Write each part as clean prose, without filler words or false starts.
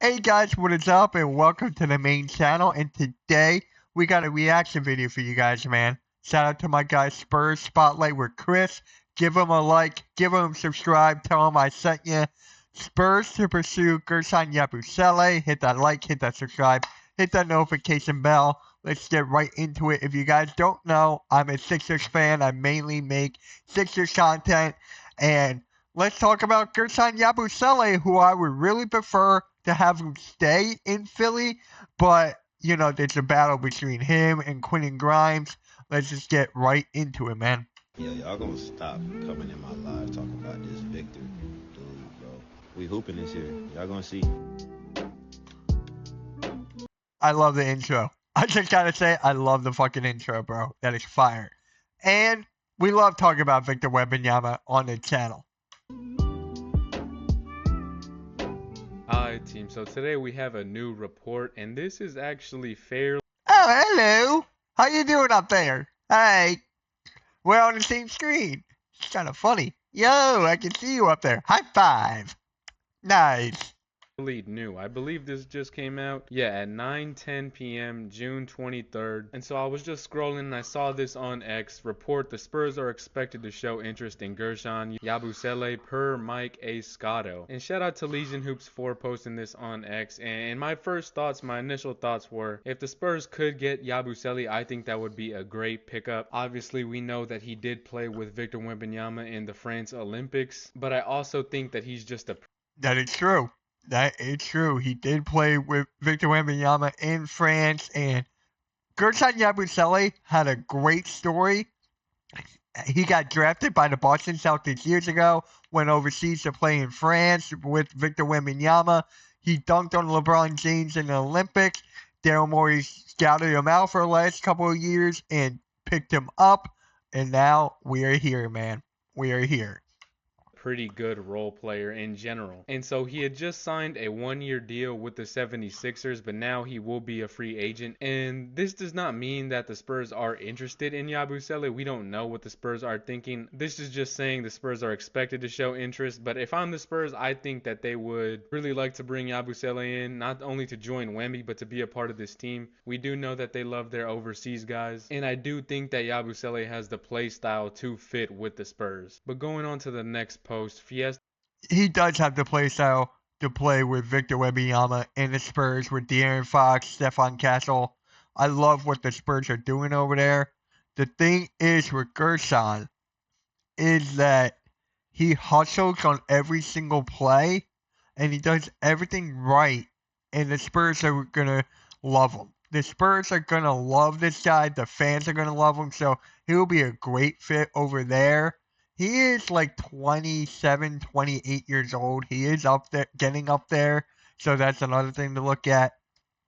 Hey guys, what is up and welcome to the main channel, and today we got a reaction video for you guys, man. Shout out to my guy Spurs Spotlight with Chris. Give him a like, give him a subscribe, tell him I sent you. Spurs to pursue Guerschon Yabusele. Hit that like, hit that subscribe, hit that notification bell. Let's get right into it. If you guys don't know, I'm a Sixers fan. I mainly make Sixers content, and let's talk about Guerschon Yabusele, who I would really prefer to have him stay in Philly, but you know, there's a battle between him and Quentin Grimes. Let's just get right into it, man. Yeah, y'all gonna stop coming in my live talking about this Victor dude, bro. We hooping this year. Y'all gonna see. I love the intro. I just gotta say, I love the fucking intro, bro. That is fire. And we love talking about Victor Wembanyama on the channel. Alright team, so today we have a new report, and this is actually fairly... Oh, hello. How you doing up there? Hey. We're on the same screen. It's kind of funny. Yo, I can see you up there. High five. Nice. new. I believe this just came out, at 9:10 p.m. June 23rd. And so I was just scrolling and I saw this on X report. The Spurs are expected to show interest in Guerschon Yabusele per Mike A. Scotto. And shout out to Legion Hoops for posting this on X. And my initial thoughts were, if the Spurs could get Yabusele, I think that would be a great pickup. Obviously, we know that he did play with Victor Wembanyama in the France Olympics, but I also think that he's just a... That is true. That is true. He did play with Victor Wembanyama in France, and Guerschon Yabusele had a great story. He got drafted by the Boston Celtics years ago, went overseas to play in France with Victor Wembanyama. He dunked on LeBron James in the Olympics. Daryl Morey scouted him out for the last couple of years and picked him up, and now we are here, man. We are here. Pretty good role player in general. And so he had just signed a 1-year deal with the 76ers, but now he will be a free agent. And this does not mean that the Spurs are interested in Yabusele. We don't know what the Spurs are thinking. This is just saying the Spurs are expected to show interest. But if I'm the Spurs, I think that they would really like to bring Yabusele in, not only to join Wemby, but to be a part of this team. We do know that they love their overseas guys, and I do think that Yabusele has the play style to fit with the Spurs. But going on to the next post, Fiesta. He does have the play style to play with Victor Wembanyama and the Spurs with De'Aaron Fox, Stephon Castle. I love what the Spurs are doing over there. The thing is with Guerschon is that he hustles on every single play and he does everything right, and the Spurs are going to love him. The Spurs are going to love this guy. The fans are going to love him, so he will be a great fit over there. He is like 27, 28 years old. He is up there, getting up there. So that's another thing to look at.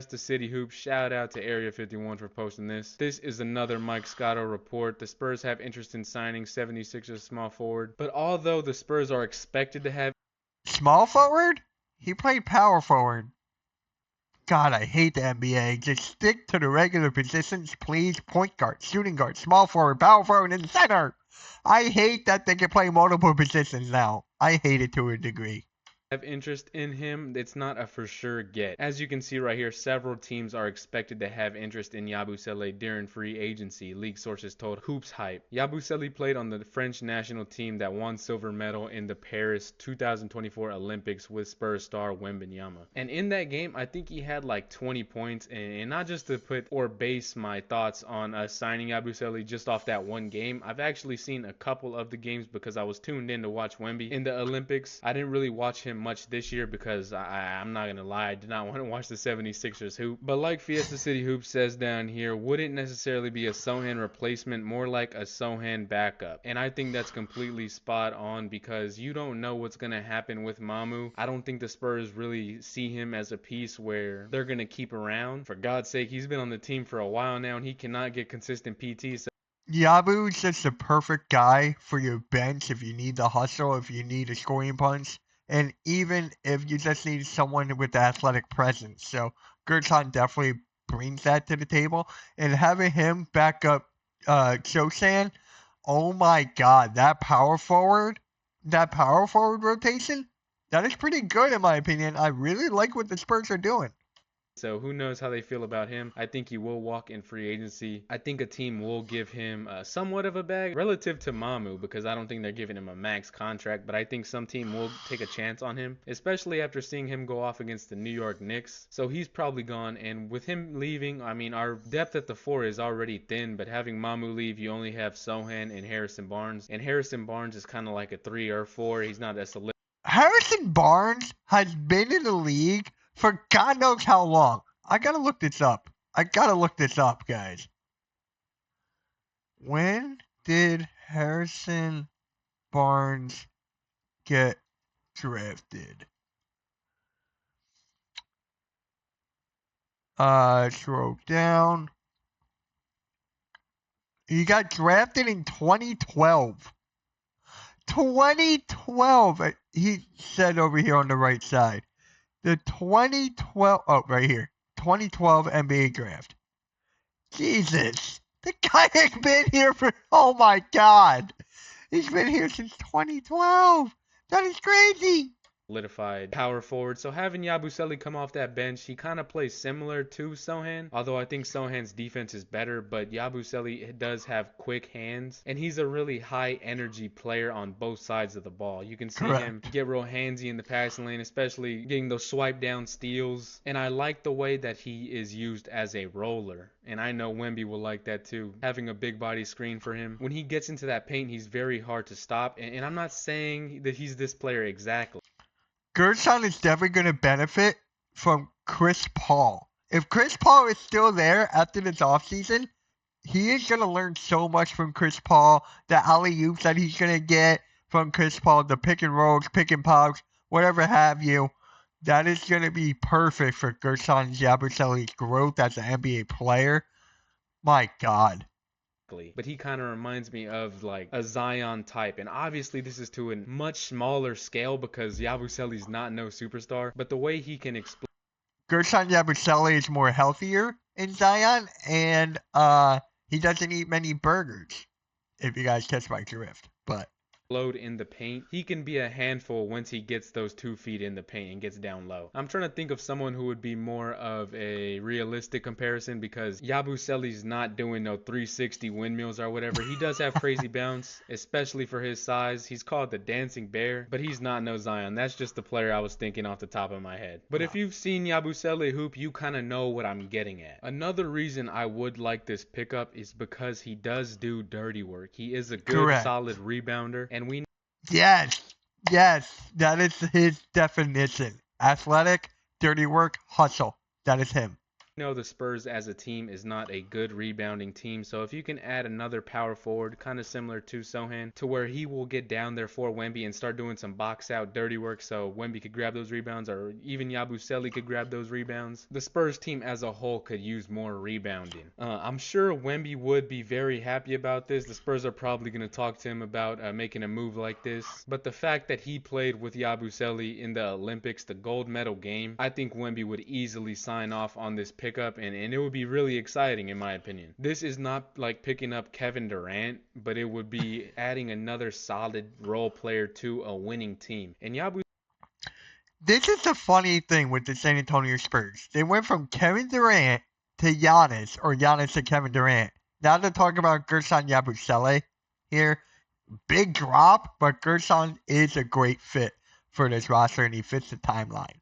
The City Hoops, shout out to Area 51 for posting this. This is another Mike Scotto report. The Spurs have interest in signing 76ers small forward. But although the Spurs are expected to have... Small forward? He played power forward. God, I hate the NBA. Just stick to the regular positions, please. Point guard, shooting guard, small forward, power forward, and center. I hate that they can play multiple positions now. I hate it to a degree. Have interest in him. It's not a for sure get. As you can see right here, several teams are expected to have interest in Yabusele during free agency, league sources told Hoops Hype. Yabusele played on the French national team that won silver medal in the Paris 2024 Olympics with Spurs star Wembanyama. And in that game, I think he had like 20 points, and not just to put or base my thoughts on signing Yabusele just off that one game. I've actually seen a couple of the games because I was tuned in to watch Wemby in the Olympics. I didn't really watch him much this year because I'm not gonna lie, I did not want to watch the 76ers hoop. But like Fiesta City Hoop says down here, wouldn't necessarily be a Sohan replacement, more like a Sohan backup. And I think that's completely spot on because you don't know what's gonna happen with Mamu. I don't think the Spurs really see him as a piece where they're gonna keep around. For God's sake, he's been on the team for a while now and he cannot get consistent PT. So Yabu's just the perfect guy for your bench if you need the hustle, if you need a scoring punch, and even if you just need someone with the athletic presence. So Guerschon definitely brings that to the table. And having him back up Chosan, oh my God, that power forward rotation, That is pretty good in my opinion. I really like what the Spurs are doing. So who knows how they feel about him. I think he will walk in free agency. I think a team will give him somewhat of a bag relative to Mamu, because I don't think they're giving him a max contract, but I think some team will take a chance on him, especially after seeing him go off against the New York Knicks. So he's probably gone, and with him leaving, I mean, our depth at the 4 is already thin, but having Mamu leave, you only have Sohan and Harrison Barnes, and Harrison Barnes is kind of like a 3 or 4. He's not as solid. Harrison Barnes has been in the league for God knows how long. I gotta look this up. Guys. When did Harrison Barnes get drafted? Scroll down. He got drafted in 2012. 2012. He said over here on the right side. The 2012. Oh, right here. 2012 NBA draft. Jesus. The guy has been here for. Oh my God. He's been here since 2012. That is crazy. Solidified power forward. So having Yabusele come off that bench, he kind of plays similar to Sohan, although I think Sohan's defense is better, but Yabusele does have quick hands, and he's a really high energy player on both sides of the ball. You can see him get real handsy in the passing lane, especially getting those swipe down steals, and I like the way that he is used as a roller. And I know Wemby will like that too, having a big body screen for him. When he gets into that paint, he's very hard to stop, and I'm not saying that he's this player exactly. Guerschon is definitely going to benefit from Chris Paul. If Chris Paul is still there after this offseason, he is going to learn so much from Chris Paul. The alley-oops that he's going to get from Chris Paul, the pick and rolls, pick and pops, whatever have you. That is going to be perfect for Guerschon Yabusele's growth as an NBA player. My God. But he kind of reminds me of like a Zion type, and obviously this is to a much smaller scale because Yabusele's not no superstar, but the way he can explode. Guerschon Yabusele is more healthier in Zion, and he doesn't eat many burgers, if you guys catch my drift. But Load in the paint, he can be a handful once he gets those 2 feet in the paint and gets down low. I'm trying to think of someone who would be more of a realistic comparison, because Yabusele's not doing no 360 windmills or whatever. He does have crazy bounce, especially for his size. He's called the dancing bear, but he's not no Zion. That's just the player I was thinking off the top of my head. But if you've seen Yabusele hoop, you kind of know what I'm getting at. Another reason I would like this pickup is because he does do dirty work. He is a good, solid rebounder. And we yes, that is his definition. Athletic, dirty work, hustle. That is him. know the Spurs as a team is not a good rebounding team, so if you can add another power forward, kind of similar to Sohan, to where he will get down there for Wemby and start doing some box out dirty work so Wemby could grab those rebounds, or even Yabusele could grab those rebounds, the Spurs team as a whole could use more rebounding. I'm sure Wemby would be very happy about this. The Spurs are probably going to talk to him about making a move like this, but the fact that he played with Yabusele in the Olympics, the gold medal game, I think Wemby would easily sign off on this pickup, and it would be really exciting in my opinion. This is not like picking up Kevin Durant, but it would be adding another solid role player to a winning team. And This is the funny thing with the San Antonio Spurs. They went from Kevin Durant to Giannis, or Giannis to Kevin Durant. Now they're talking about Guerschon Yabusele here. Big drop, but Guerschon is a great fit for this roster, and he fits the timeline.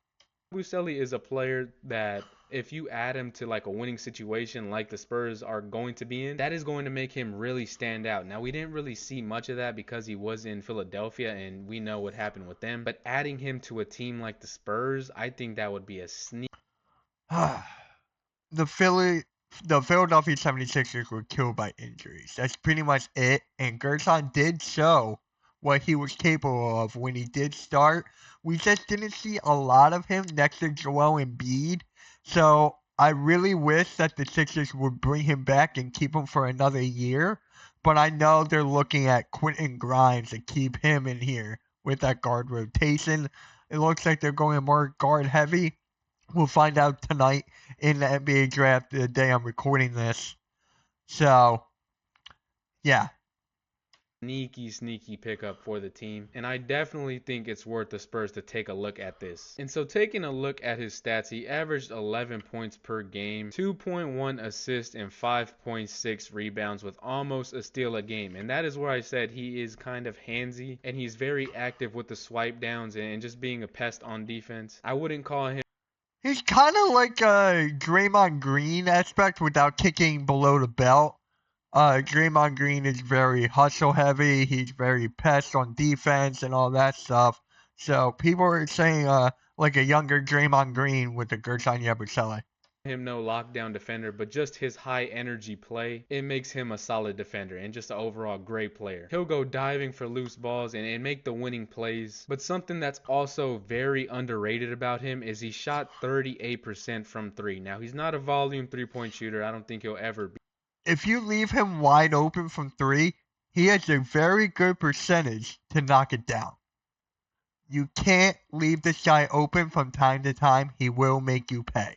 Yabusele is a player that if you add him to like a winning situation like the Spurs are going to be in, that is going to make him really stand out. Now, we didn't really see much of that because he was in Philadelphia and we know what happened with them, but adding him to a team like the Spurs, I think that would be a sneak. The Philadelphia 76ers were killed by injuries. That's pretty much it. And Guerschon did show what he was capable of when he did start. We just didn't see a lot of him next to Joel Embiid. So I really wish that the Sixers would bring him back and keep him for another year. But I know they're looking at Quentin Grimes to keep him in here with that guard rotation. It looks like they're going more guard heavy. We'll find out tonight in the NBA draft, the day I'm recording this. So, yeah. sneaky pickup for the team, and I definitely think it's worth the Spurs to take a look at this. And so taking a look at his stats, he averaged 11 points per game, 2.1 assists, and 5.6 rebounds with almost a steal a game. And that is where I said he is kind of handsy, and he's very active with the swipe downs and just being a pest on defense. I wouldn't call him. He's kind of like a Draymond Green aspect without kicking below the belt. Draymond Green is very hustle heavy. He's very pest on defense and all that stuff. So people are saying like a younger Draymond Green with the Guerschon Yabusele. Him no lockdown defender, but just his high energy play, it makes him a solid defender and just an overall great player. He'll go diving for loose balls and make the winning plays. But something that's also very underrated about him is he shot 38% from three. Now, he's not a volume three-point shooter. I don't think he'll ever be. If you leave him wide open from three, he has a very good percentage to knock it down. You can't leave this guy open from time to time. He will make you pay.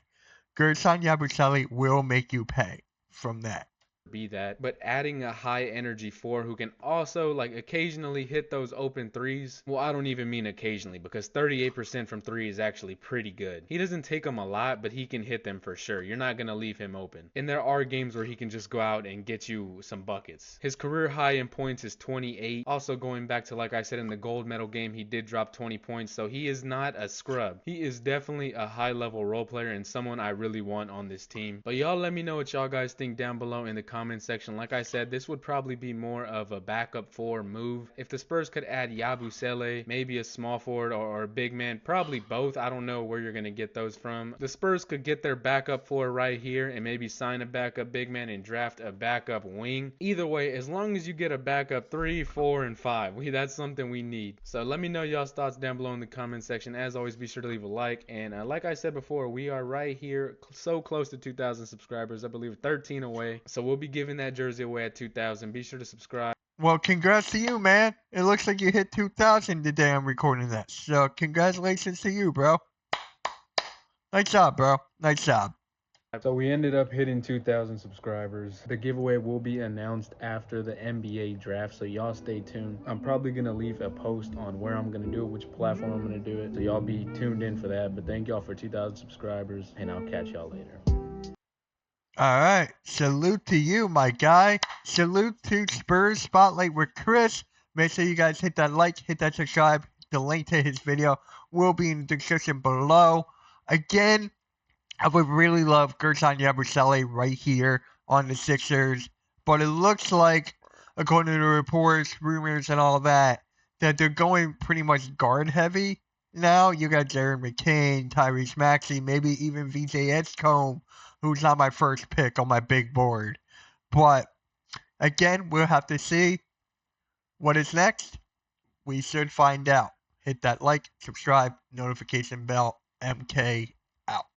Guerschon Yabusele will make you pay from that. Be that, but adding a high energy four who can also like occasionally hit those open threes. Well, I don't even mean occasionally, because 38% from three is actually pretty good. He doesn't take them a lot, but he can hit them for sure. You're not going to leave him open. And there are games where he can just go out and get you some buckets. His career high in points is 28. Also going back to, like I said, in the gold medal game, he did drop 20 points. So he is not a scrub. He is definitely a high level role player and someone I really want on this team. But y'all let me know what y'all guys think down below in the comment section. Like I said, this would probably be more of a backup four move. If the Spurs could add Yabusele, maybe a small forward or a big man, probably both. I don't know where you're going to get those from. The Spurs could get their backup four right here and maybe sign a backup big man and draft a backup wing. Either way, as long as you get a backup 3, 4, and 5, that's something we need. So let me know y'all's thoughts down below in the comment section. As always, be sure to leave a like. And like I said before, we are right here, so close to 2,000 subscribers. I believe 13 away. So we'll be giving that jersey away at 2,000. Be sure to subscribe. Well, congrats to you, man. It looks like you hit 2,000 the day I'm recording that. So congratulations to you, bro. Nice job, bro. Nice job. So we ended up hitting 2,000 subscribers. The giveaway will be announced after the NBA draft, so y'all stay tuned. I'm probably going to leave a post on where I'm going to do it, which platform I'm going to do it. So y'all be tuned in for that. But thank y'all for 2,000 subscribers, and I'll catch y'all later. All right. Salute to you, my guy. Salute to Spurs Spotlight with Chris. Make sure you guys hit that like, hit that subscribe. The link to his video will be in the description below. Again, I would really love Guerschon Yabusele right here on the Sixers. But it looks like, according to the reports, rumors, and all that they're going pretty much guard heavy now. You got Jared McCain, Tyrese Maxey, maybe even VJ Edgecombe, who's not my first pick on my big board. But again, we'll have to see what is next. We should find out. Hit that like, subscribe, notification bell, MK.